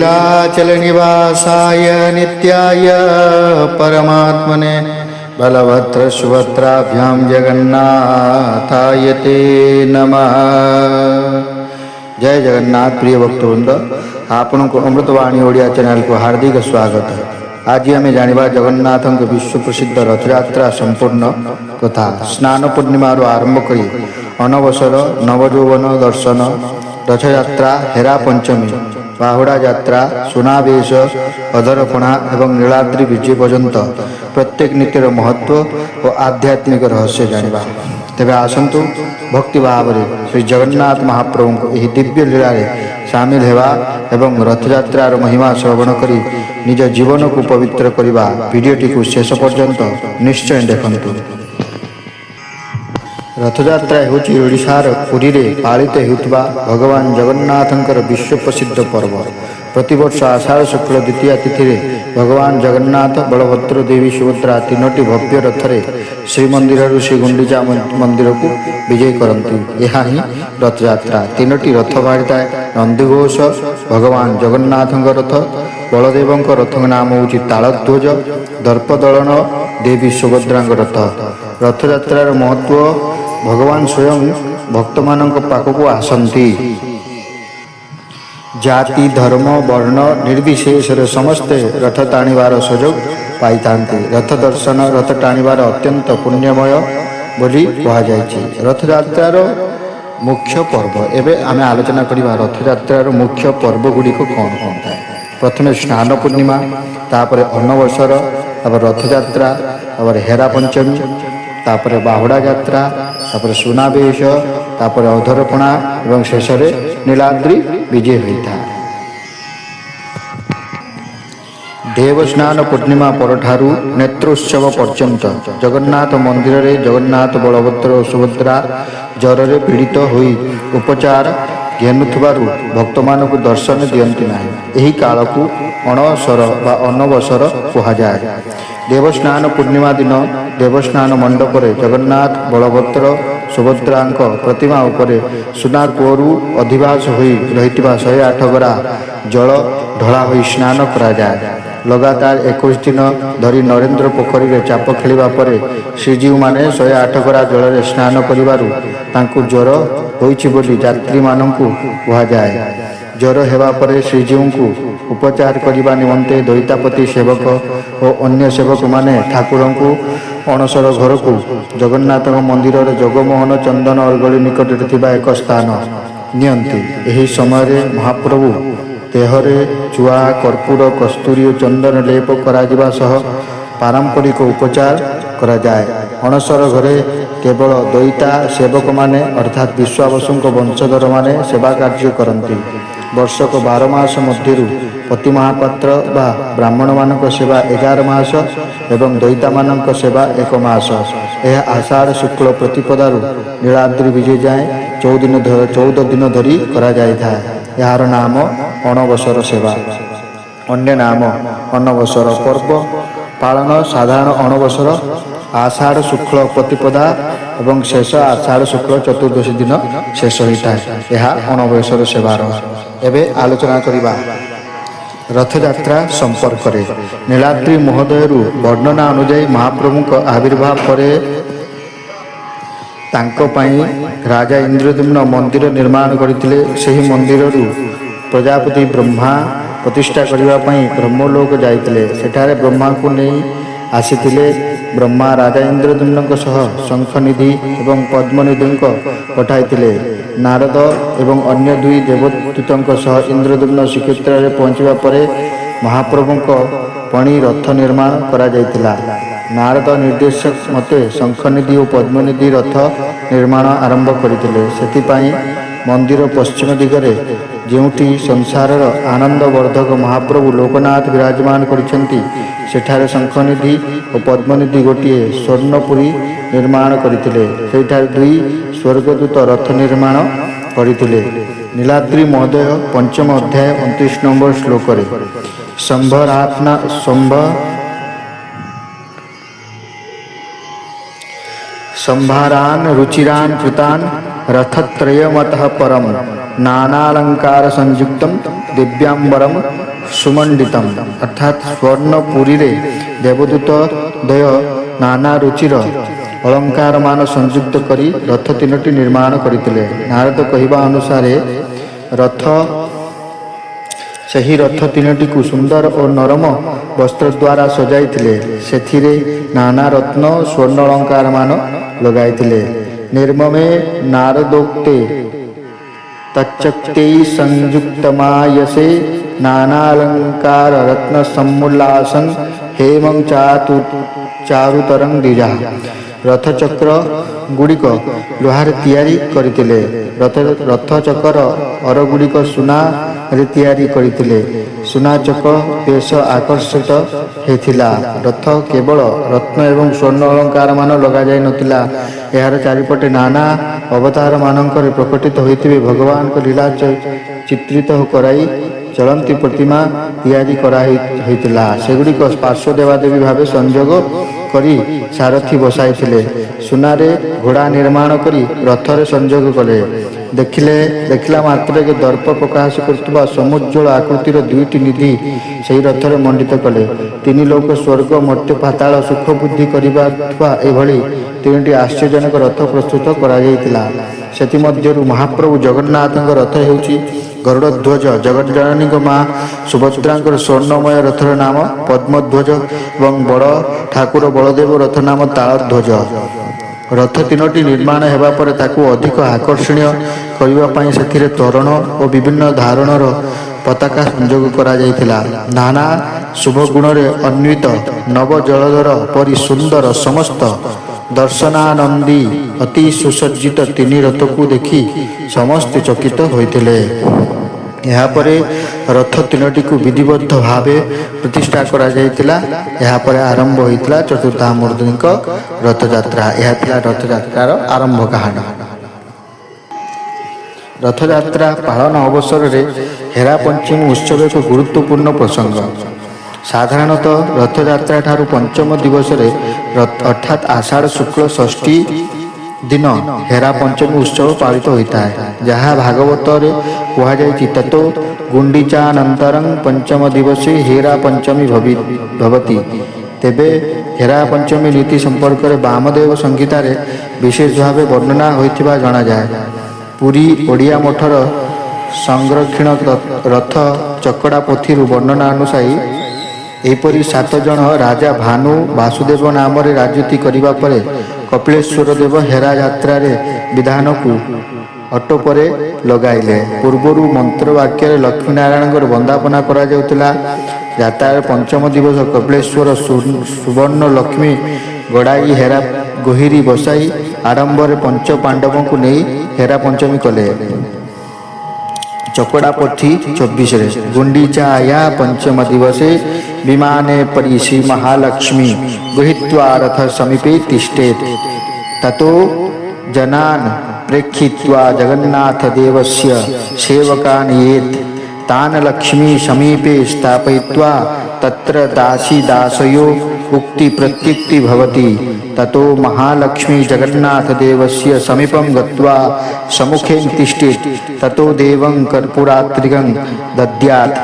नीलाचलनिवासाय नित्याय परमात्मने बलभद्र सुभद्राभ्यां जगन्नाथाय ते नमः। जय जगन्नाथ। प्रिय भक्तवृंद, आपण को अमृतवाणी ओडिया चैनल को हार्दिक स्वागत। आज आम जाना जगन्नाथ विश्व प्रसिद्ध रथयात्रा संपूर्ण कथा। स्नान पूर्णिमा आरंभ कर अनवसर, नवजौवन दर्शन, रथयात्रा, हेरा पंचमी, बाहुड़ा यात्रा, सुनावेश, अधरपणा एवं नीलाद्रि विजय पर्यंत प्रत्येक नीतिर महत्व और आध्यात्मिक रहस्य जानिबा। तेबे आसंतु भक्ति भाव श्री जगन्नाथ महाप्रभु को यह दिव्य लीला सामिल हेबा एवं रथयात्रार महिमा श्रवण करी निज जीवन को पवित्र करिबा। वीडियोटी को शेष पर्यंत निश्चय देखंतु। रथयात्रा होची ओडिशार पुरी रे पालित हेउतबा भगवान जगन्नाथंकर विश्व प्रसिद्ध पर्व। प्रतिवर्ष आषाढ़ शुक्ल द्वितीय तिथि रे भगवान जगन्नाथ, बलभद्र, देवी सुभद्रा तीनोटी भव्य रथरे श्रीमंदिर श्री गुंडीचा मंदिर को विजय करती। यह ही रथयात्रा। तीनोटी रथ बाहरी नंदीघोष भगवान जगन्नाथ रथ, बलदेव रथ नाम हूँ तालध्वज, दर्पदलन देवी सुभद्रा रथ। रथयात्रार महत्व भगवान स्वयं भक्त मान पाखक आसती। जाति, धर्म, वर्ण निर्विशेष समस्ते रथ टाणीबार सुजोग पाई थांती। रथ दर्शन, रथ टाणीबार अत्यंत पुण्यमय बोली कहुଯାଇଛି। रथयात्रार मुख्य पर्व एवं आम आलोचना करवा। रथयात्रार मुख्य पर्व गुड़िक कौन कौन थाए? प्रथम स्नान पूर्णिमा, तापर अनवसर, तापर रथयात्रा, तापर हेरा पंचमी, तापर बाहुड़ा यात्रा, तापर सुनावेश, तापर अधरपणा एवं शेष नीलाद्रि विजय होता है। देवस्नान पूर्णिमा परठारु नेत्रोत्सव पर्यंत जगन्नाथ मंदिर रे जगन्नाथ, बलभद्र और सुभद्रा ज्वर रे पीड़ित होई उपचार घेनुथबारु भक्त मानक दर्शन दियंती नाही। एही काल को अणसर बा अनवसर कहुजाए। देवस्नान पूर्णिमा दिन देवस्नान मंडप रे जगन्नाथ, बलभद्र, सुभद्रा प्रतिमा उपरे सुना कूअरु अधिवास होई रहितिबा 108 गरा जल ढला होई स्नान करा जाए। लगातार 21 दिन धरी नरेंद्र पोखरी रे चाप खेलिबा परे श्रीजीव माने 108 गरा जल रे स्नान करिबारु तांकु ज्वर होईछि बोली यात्री मानंकु कहा जाए। ज्वर हेबा परे श्रीजीव को उपचार करने निमंते दैतापति सेवक और अन्य सेवक माने ठाकुर को अणसर घर को जगन्नाथ मंदिर जगमोहन चंदन अर्गली निकट एक स्थान नियंती। एही समय महाप्रभु देहरे चुआ, कर्पूर, कस्तूरी और चंदन लेप करा सह पारंपरिक उपचार करा जाए। अणसर घरे केवल दैता सेवक माने अर्थात विश्वावसु वंशधर माने सेवा कार्य करती। वर्षक 12 मास मध्य पति महापात्र बा ब्राह्मण मानक सेवा 11 मास एवं दैता मानक सेवा 1 मास। यह आषाढ़ शुक्ल प्रतिपदारु नीलाद्रि विजय जाए 14 दिन धरी करा जायଥାଏ। यार नाम अणवसर सेवा। अन्य नाम अनवसर पर्व पालन। साधारण अणवसर आषाढ़ शुक्ल प्रतिपदा एवं शेष आषाढ़ शुक्ल चतुर्दशी दिन शेष होता है। यह अणवसर सेवार एवं आलोचना करवा। रथयात्रा संपर्क रे नीलाद्रि महोदय वर्णना अनुजाई महाप्रभु आविर्भाव पर राजा इंद्रद्युम्न मंदिर निर्माण करते। सही मंदिर प्रजापति ब्रह्मा प्रतिष्ठा करने ब्रह्मलोक जाइतिले। सेठारे ब्रह्मा को नहीं आसीथिले। ब्रह्मा राजा इंद्रद्युम्न सह शंखनिधि एवं पद्मनिधि पठाइथिले। नारद एवं अन्य 2 देवदूतों सह इंद्रद्युम्न श्रीक्षेत्र में पहुँचवा पर महाप्रभु पणी रथ निर्माण करा जाइतिला। नारद निर्देशक मते शंखनिधि और पद्मनिधि रथ निर्माण आरंभ करथिले। सेथिपाई मंदिर पश्चिम दिगरे जेउठी संसार आनंदवर्धक महाप्रभु लोकनाथ विराजमान करिसेंती सेठारे शंखनिधि और पद्मनिधि गोटे स्वर्णपुरी निर्माण करथिले। सेठारे 2 स्वर्गदूत रथ निर्माण करथिले। नीलाद्रि महोदय 5म अध्याय 29 नंबर श्लोक रे संभारान रुचिरान कृतान रथत्रयमतः परम नानालंकार संयुक्तम दिव्यांबरम ସୁମଣ୍ଡିତମ୍ ଅର୍ଥାତ୍ ସ୍ୱର୍ଣ୍ଣପୁରୀରେ ଦେବଦୂତ ଦ୍ୱୟ ନାନା ରୁଚିର ଅଳଙ୍କାରମାନ ସଂଯୁକ୍ତ କରି ରଥ ତିନୋଟି ନିର୍ମାଣ କରିଥିଲେ। ନାରଦ କହିବା ଅନୁସାରେ ସେହି ରଥ ତିନୋଟିକୁ ସୁନ୍ଦର ଓ ନରମ ବସ୍ତ୍ର ଦ୍ୱାରା ସଜାଇଥିଲେ। ସେଥିରେ ନାନା ରତ୍ନ ସ୍ୱର୍ଣ୍ଣ ଅଳଙ୍କାରମାନ ଲଗାଇଥିଲେ। ନିର୍ମମେ ନାରଦୋକ୍ତେ ତଚ୍ଚକ୍ତୈ ସଂଯୁକ୍ତମାୟସେ ନାନାଲଙ୍କାର ରତ୍ନ ସମ୍ମୁଲ୍ଲାସଂ ହେମଂ ଚାରୁତରଂ ଦ୍ୱିଜା। ରଥଚକ୍ର ଗୁଡ଼ିକ ଲୁହାରେ ତିଆରି କରିଥିଲେ। ରଥଚକର ଅରଗୁଡ଼ିକ ସୁନାରେ ତିଆରି କରିଥିଲେ। ସୁନା ଚକ ବେଶ ଆକର୍ଷିତ ହେଉଥିଲା। ରଥ କେବଳ ରତ୍ନ ଏବଂ ସ୍ୱର୍ଣ୍ଣ ଅଳଙ୍କାରମାନ ଲଗାଯାଇ ନଥିଲା, ଏହାର ଚାରିପଟେ ନାନା ଅବତାରମାନଙ୍କରେ ପ୍ରକଟିତ ହୋଇଥିବେ ଭଗବାନଙ୍କ ଲୀଳା ଚିତ୍ରିତ କରାଇ ଚଳନ୍ତି ପ୍ରତିମା ତିଆରି କରାହୋଇଥିଲା। ସେଗୁଡ଼ିକ ପାର୍ଶ୍ୱ ଦେବାଦେବୀ ଭାବେ ସଂଯୋଗ କରି ସାରଥୀ ବସାଇଥିଲେ। ସୁନାରେ ଘୋଡ଼ା ନିର୍ମାଣ କରି ରଥରେ ସଂଯୋଗ କଲେ। ଦେଖିଲା ମାତ୍ରକେ ଦର୍ପ ପ୍ରକାଶ କରୁଥିବା ସମୁଜ୍ଜ୍ୱଳ ଆକୃତିର ଦୁଇଟି ନିଧି ସେହି ରଥରେ ମଣ୍ଡିତ କଲେ। ତିନି ଲୋକ ସ୍ୱର୍ଗ ମର୍ତ୍ତ୍ୟ ପାତାଳ ସୁଖ ବୃଦ୍ଧି କରିବା ଏଭଳି ତିନୋଟି ଆଶ୍ଚର୍ଯ୍ୟଜନକ ରଥ ପ୍ରସ୍ତୁତ କରାଯାଇଥିଲା। ସେଥିମଧ୍ୟରୁ ମହାପ୍ରଭୁ ଜଗନ୍ନାଥଙ୍କ ରଥ ହେଉଛି ଗରୁଡ଼ଧ୍ୱଜ। ଜଗଜ୍ଜନନୀଙ୍କ ମା ସୁଭଦ୍ରାଙ୍କର ସ୍ୱର୍ଣ୍ଣମୟ ରଥର ନାମ ପଦ୍ମଧ୍ୱଜ ଏବଂ ବଡ଼ ଠାକୁର ବଳଦେବ ରଥ ନାମ ତାଳଧ୍ୱଜ। ରଥ ତିନୋଟି ନିର୍ମାଣ ହେବା ପରେ ତାକୁ ଅଧିକ ଆକର୍ଷଣୀୟ କରିବା ପାଇଁ ସେଥିରେ ତୋରଣ ଓ ବିଭିନ୍ନ ଧାରଣର ପତାକା ସଂଯୋଗ କରାଯାଇଥିଲା। ନାନା ଶୁଭଗୁଣରେ ଅନ୍ୱିତ ନବ ଜଳଧର ପରି ସୁନ୍ଦର ସମସ୍ତ ଦର୍ଶନାନନ୍ଦୀ ଅତି ସୁସଜ୍ଜିତ ତିନି ରଥକୁ ଦେଖି ସମସ୍ତେ ଚକିତ ହୋଇଥିଲେ। ଏହାପରେ ରଥ ତିନୋଟିକୁ ବିଧିବଦ୍ଧ ଭାବେ ପ୍ରତିଷ୍ଠା କରାଯାଇଥିଲା। ଏହାପରେ ଆରମ୍ଭ ହୋଇଥିଲା ଚତୁର୍ଦ୍ଧାମୂର୍ତ୍ତିଙ୍କ ରଥଯାତ୍ରା। ଏହା ଥିଲା ରଥଯାତ୍ରାର ଆରମ୍ଭ କାହାଣୀ। ରଥଯାତ୍ରା ପାଳନ ଅବସରରେ ହେରା ପଞ୍ଚମୀ ଉତ୍ସବ ଏକ ଗୁରୁତ୍ୱପୂର୍ଣ୍ଣ ପ୍ରସଙ୍ଗ। ସାଧାରଣତଃ ରଥଯାତ୍ରା ଠାରୁ ପଞ୍ଚମ ଦିବସରେ ଅର୍ଥାତ୍ ଆଷାଢ଼ ଶୁକ୍ଳ ଷଷ୍ଠୀ ଦିନ ହେରା ପଞ୍ଚମୀ ଉତ୍ସବ ପାଳିତ ହୋଇଥାଏ, ଯାହା ଭାଗବତରେ କୁହାଯାଇଛି। ତତୋ ଗୁଣ୍ଡିଚାନନ୍ତରଂ ପଞ୍ଚମ ଦିବସେ ହେରା ପଞ୍ଚମୀ ଭବତି। ତେବେ ହେରା ପଞ୍ଚମୀ ନୀତି ସମ୍ପର୍କରେ ବାମଦେବ ସଂହିତାରେ ବିଶେଷ ଭାବେ ବର୍ଣ୍ଣନା ହୋଇଥିବା ଜଣାଯାଏ। ପୁରୀ ଓଡ଼ିଆ ମଠର ସଂରକ୍ଷଣ ରଥ ଚକଡ଼ା ପୋଥିରୁ ବର୍ଣ୍ଣନା ଅନୁସାୟୀ ଏହିପରି 7 ଜଣ ରାଜା ଭାନୁ ବାସୁଦେବ ନାମରେ ରାଜୁତି କରିବା ପରେ କପିଳେଶ୍ୱର ଦେବ ହେରା ଯାତ୍ରାରେ ବିଧାନକୁ ଅଟୋପରେ ଲଗାଇଲେ। ପୂର୍ବରୁ ମନ୍ତ୍ରବାକ୍ୟରେ ଲକ୍ଷ୍ମୀନାରାୟଣଙ୍କର ବନ୍ଦାପନା କରାଯାଉଥିଲା। ଯାତ୍ରାର ପଞ୍ଚମ ଦିବସ କପିଳେଶ୍ୱର ସୁବର୍ଣ୍ଣ ଲକ୍ଷ୍ମୀ ଗଡ଼ାଇ ହେରା ଗୋହିରୀ ବସାଇ ଆଡ଼ମ୍ବରରେ ପଞ୍ଚ ପାଣ୍ଡବଙ୍କୁ ନେଇ ହେରା ପଞ୍ଚମୀ କଲେ। ଚକଡ଼ା ପୋଥି 24ରେ ଗୁଣ୍ଡିଚାୟା ପଞ୍ଚମ ଦିବସେ ବିମାନେ ପରି ଶ୍ରୀ ମହାଲକ୍ଷ୍ମୀ ଗୃହୀତ୍ୱା ରଥ ସମୀପେ ତିଷ୍ଠେତ୍। ତतो ଜନାନ୍ ପ୍ରେକ୍ଷିତ୍ୱା ଜଗନ୍ନାଥ ଦେବସ୍ୟ ସେବକାନ୍ ୟେତ୍। तान् लक्ष्मी समीपे स्थापयित्वा तत्र दासी दासयो उक्ति प्रत्युक्ति भवति। ततो महालक्ष्मी जगन्नाथ देवस्य समीपं गत्वा सम्मुखे तिष्ठेत्। ततो देवं कर्पूरात्रिकं दद्यात्।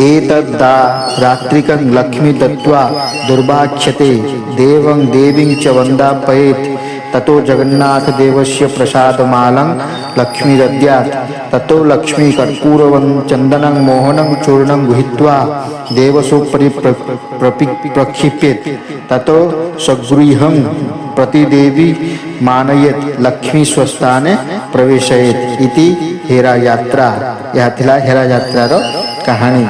एतद्दा रात्रिकं लक्ष्मी दत्त्वा दुर्वाक्ष्यते देवं देवीं च वन्दापयेत्। ततो जगन्नाथ देवस्य प्रसादमालं लक्ष्मी दद्यात्। ततो लक्ष्मी कर्पूरवं चन्दनं मोहनं चूर्णं गृहीत्वा देवसोपरि प्रक्षिपेत्। ततो स्वगृहं प्रति देवी मानयेत्। लक्ष्मी स्वस्थाने प्रवेशयेत्। इति हेरा यात्रा। यह थिला हेरा यात्रार कहानी।